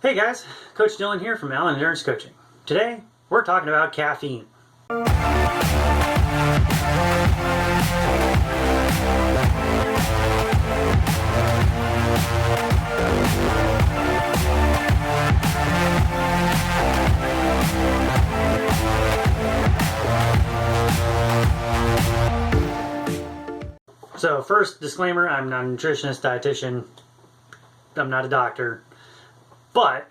Hey guys, Coach Dylan here from Allen Endurance Coaching. Today, we're talking about caffeine. So first, disclaimer, I'm not a nutritionist, dietitian, I'm not a doctor, but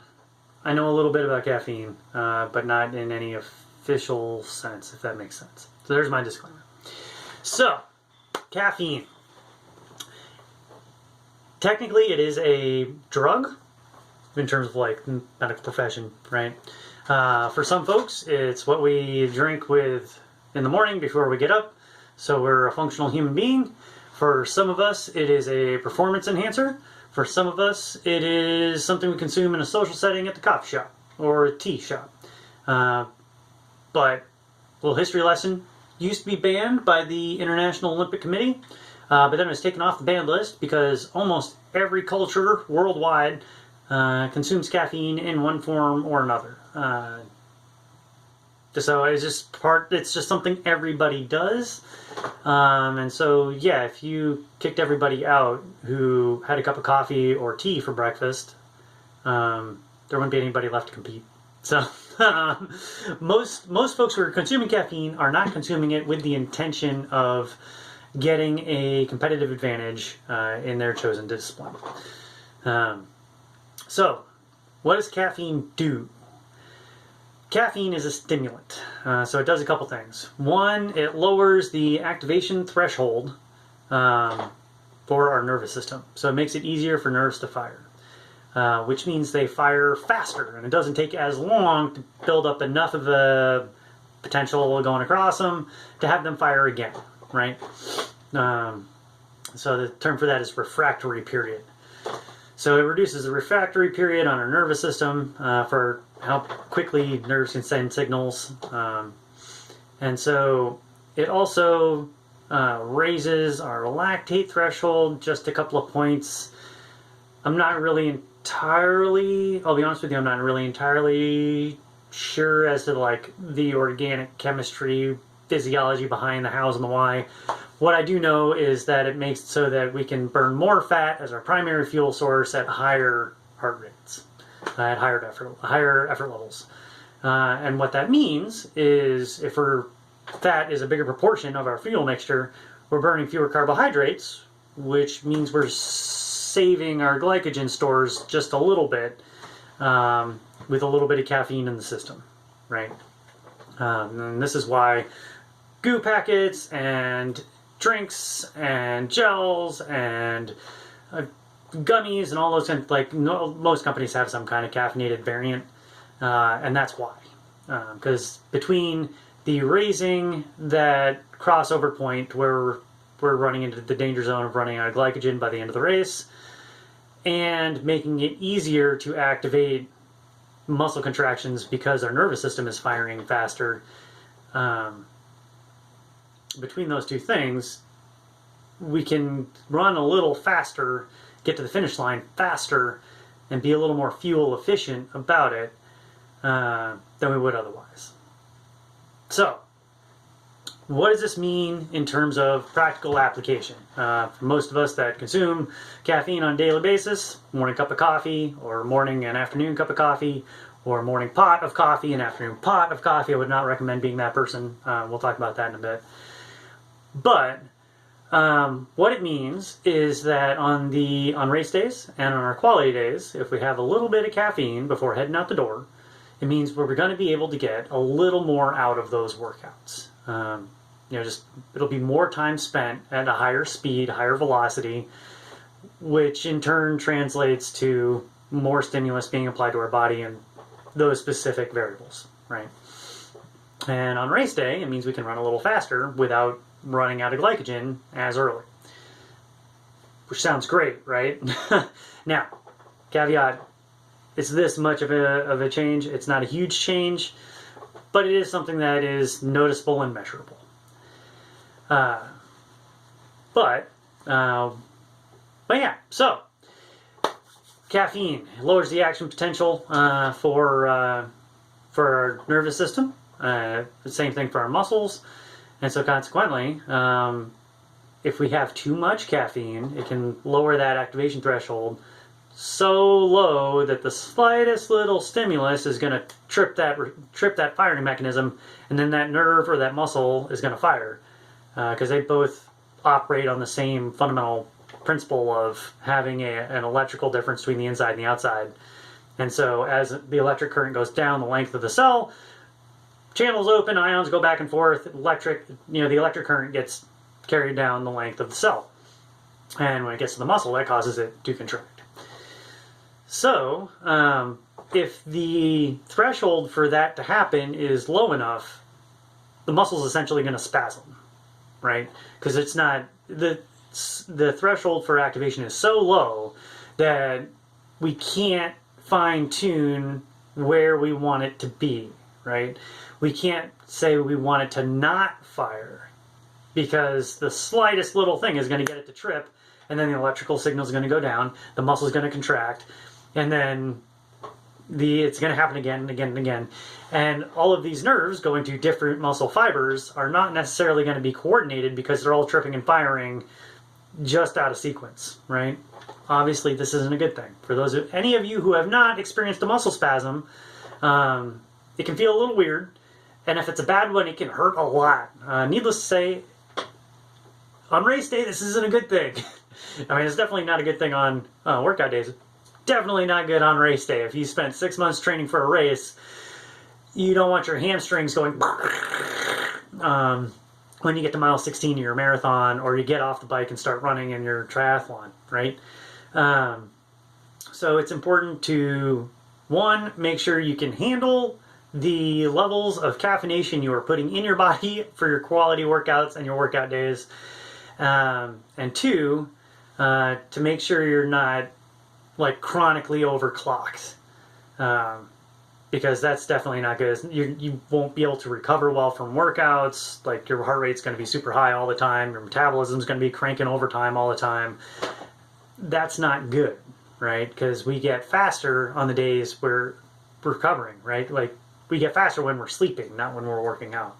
I know a little bit about caffeine, but not in any official sense, if that makes sense. So there's my disclaimer. So, caffeine. Technically, it is a drug in terms of like medical profession, right? For some folks, it's what we drink with in the morning before we get up, so we're a functional human being. For some of us, it is a performance enhancer. For some of us, it is something we consume in a social setting at the coffee shop or a tea shop. But, a little history lesson, used to be banned by the International Olympic Committee, but then it was taken off the banned list because almost every culture worldwide consumes caffeine in one form or another. So it's just something everybody does. And so, yeah, if you kicked everybody out who had a cup of coffee or tea for breakfast, there wouldn't be anybody left to compete. So, most folks who are consuming caffeine are not consuming it with the intention of getting a competitive advantage in their chosen discipline. So, what does caffeine do? Caffeine is a stimulant, so it does a couple things. One, it lowers the activation threshold for our nervous system, so it makes it easier for nerves to fire, which means they fire faster, and it doesn't take as long to build up enough of a potential going across them to have them fire again, right? So the term for that is refractory period. So it reduces the refractory period on our nervous system for how quickly nerves can send signals. And so it also raises our lactate threshold just a couple of points. I'm not really entirely, I'll be honest with you, I'm not really entirely sure as to like the organic chemistry, physiology behind the hows and the why. What I do know is that it makes it so that we can burn more fat as our primary fuel source at higher heart rates, at higher effort levels. And what that means is if fat is a bigger proportion of our fuel mixture, we're burning fewer carbohydrates, which means we're saving our glycogen stores just a little bit with a little bit of caffeine in the system, right? And this is why goo packets and drinks and gels and gummies and all those kind of, most companies have some kind of caffeinated variant, and that's why. Because between the raising that crossover point where we're running into the danger zone of running out of glycogen by the end of the race, and making it easier to activate muscle contractions because our nervous system is firing faster, between those two things, we can run a little faster, get to the finish line faster, and be a little more fuel efficient about it than we would otherwise. So, what does this mean in terms of practical application? For most of us that consume caffeine on a daily basis, morning cup of coffee, or morning and afternoon cup of coffee, or morning pot of coffee and afternoon pot of coffee, I would not recommend being that person. We'll talk about that in a bit. But what it means is that on race days and on our quality days, if we have a little bit of caffeine before heading out the door, it means we're going to be able to get a little more out of those workouts. It'll be more time spent at a higher speed, higher velocity, which in turn translates to more stimulus being applied to our body and those specific variables, right? And on race day, it means we can run a little faster without running out of glycogen as early, which sounds great, right? Now, caveat, it's this much of a change. It's not a huge change, but it is something that is noticeable and measurable. But yeah, so caffeine lowers the action potential for our nervous system. The same thing for our muscles. And so consequently, if we have too much caffeine, it can lower that activation threshold so low that the slightest little stimulus is going to trip that firing mechanism, and then that nerve or that muscle is going to fire, because they both operate on the same fundamental principle of having an electrical difference between the inside and the outside. And so as the electric current goes down the length of the cell, channels open, ions go back and forth, the electric current gets carried down the length of the cell. And when it gets to the muscle, that causes it to contract. So, if the threshold for that to happen is low enough, the muscle's essentially going to spasm, right? Because it's not, the threshold for activation is so low that we can't fine tune where we want it to be, right? We can't say we want it to not fire, because the slightest little thing is going to get it to trip, and then the electrical signal is going to go down, the muscle is going to contract, and then it's going to happen again and again and again. And all of these nerves going to different muscle fibers are not necessarily going to be coordinated, because they're all tripping and firing just out of sequence, right? Obviously, this isn't a good thing. For any of you who have not experienced a muscle spasm, it can feel a little weird. And if it's a bad one, it can hurt a lot. Needless to say, on race day, this isn't a good thing. I mean, it's definitely not a good thing on workout days. Definitely not good on race day. If you spent 6 months training for a race, you don't want your hamstrings going when you get to mile 16 of your marathon, or you get off the bike and start running in your triathlon, right? So it's important to, one, make sure you can handle the levels of caffeination you are putting in your body for your quality workouts and your workout days. And two, to make sure you're not like chronically overclocked, because that's definitely not good. You won't be able to recover well from workouts. Like, your heart rate's going to be super high all the time. Your metabolism's going to be cranking overtime all the time. That's not good, right? Because we get faster on the days we're recovering, right? Like, we get faster when we're sleeping, not when we're working out.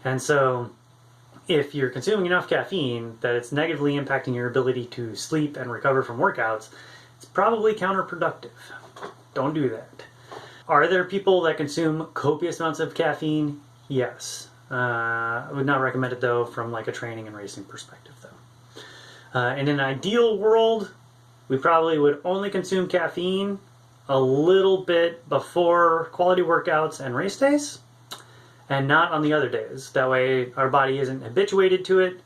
And so if you're consuming enough caffeine that it's negatively impacting your ability to sleep and recover from workouts, it's probably counterproductive. Don't do that. Are there people that consume copious amounts of caffeine? Yes. I would not recommend it, though, from like a training and racing perspective, though. In an ideal world, we probably would only consume caffeine a little bit before quality workouts and race days, and not on the other days. That way our body isn't habituated to it,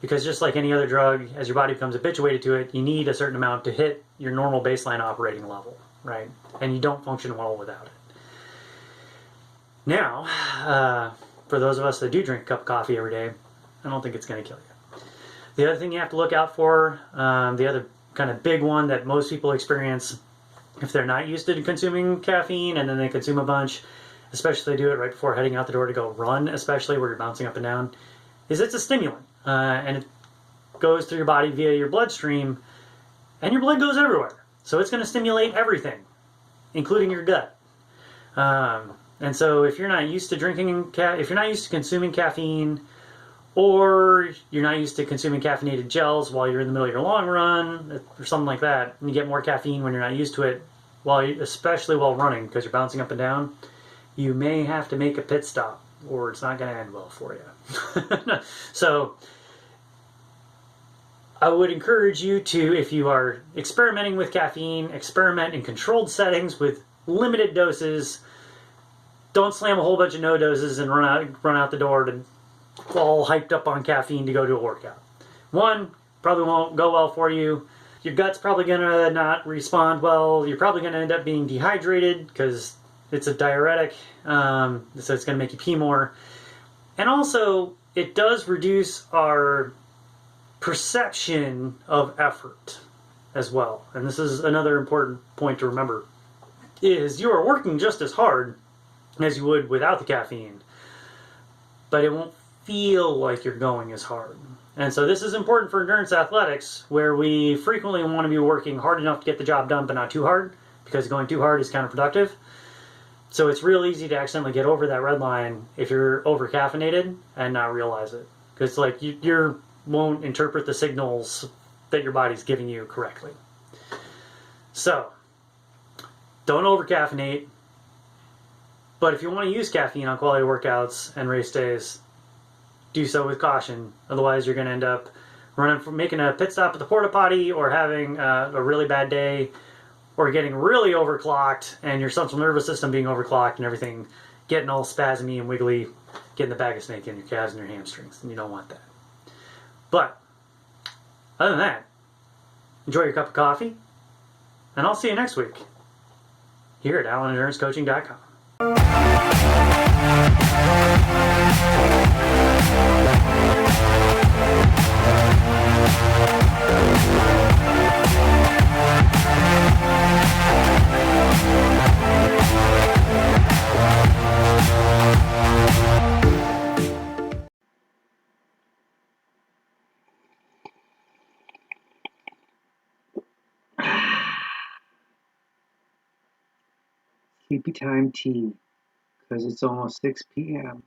because just like any other drug, as your body becomes habituated to it, you need a certain amount to hit your normal baseline operating level, right? And you don't function well without it. Now, for those of us that do drink a cup of coffee every day, I don't think it's going to kill you. The other thing you have to look out for, the other kind of big one that most people experience if they're not used to consuming caffeine and then they consume a bunch, especially if they do it right before heading out the door to go run, especially where you're bouncing up and down, is it's a stimulant. And it goes through your body via your bloodstream, and your blood goes everywhere. So it's going to stimulate everything, including your gut. And so if you're not used to if you're not used to consuming caffeine, or you're not used to consuming caffeinated gels while you're in the middle of your long run, or something like that, and you get more caffeine when you're not used to it, especially while running, because you're bouncing up and down, you may have to make a pit stop, or it's not going to end well for you. So I would encourage you to, if you are experimenting with caffeine, experiment in controlled settings with limited doses. Don't slam a whole bunch of no doses and run out the door to all hyped up on caffeine to go to a workout. One, probably won't go well for you. Your gut's probably going to not respond well. You're probably going to end up being dehydrated because it's a diuretic, so it's going to make you pee more. And also, it does reduce our perception of effort as well. And this is another important point to remember, is you are working just as hard as you would without the caffeine, but it won't feel like you're going as hard. And so this is important for endurance athletics, where we frequently want to be working hard enough to get the job done, but not too hard, because going too hard is counterproductive. So it's real easy to accidentally get over that red line if you're over caffeinated and not realize it. Because like you won't interpret the signals that your body's giving you correctly. So don't over caffeinate. But if you want to use caffeine on quality workouts and race days, do so with caution. Otherwise, you're going to end up making a pit stop at the porta potty, or having a really bad day, or getting really overclocked and your central nervous system being overclocked and everything getting all spasmy and wiggly, getting the bag of snake in your calves and your hamstrings, and you don't want that. But other than that, enjoy your cup of coffee, and I'll see you next week here at AlanEnduranceCoaching.com. Sleepy time tea, because it's almost 6 p.m.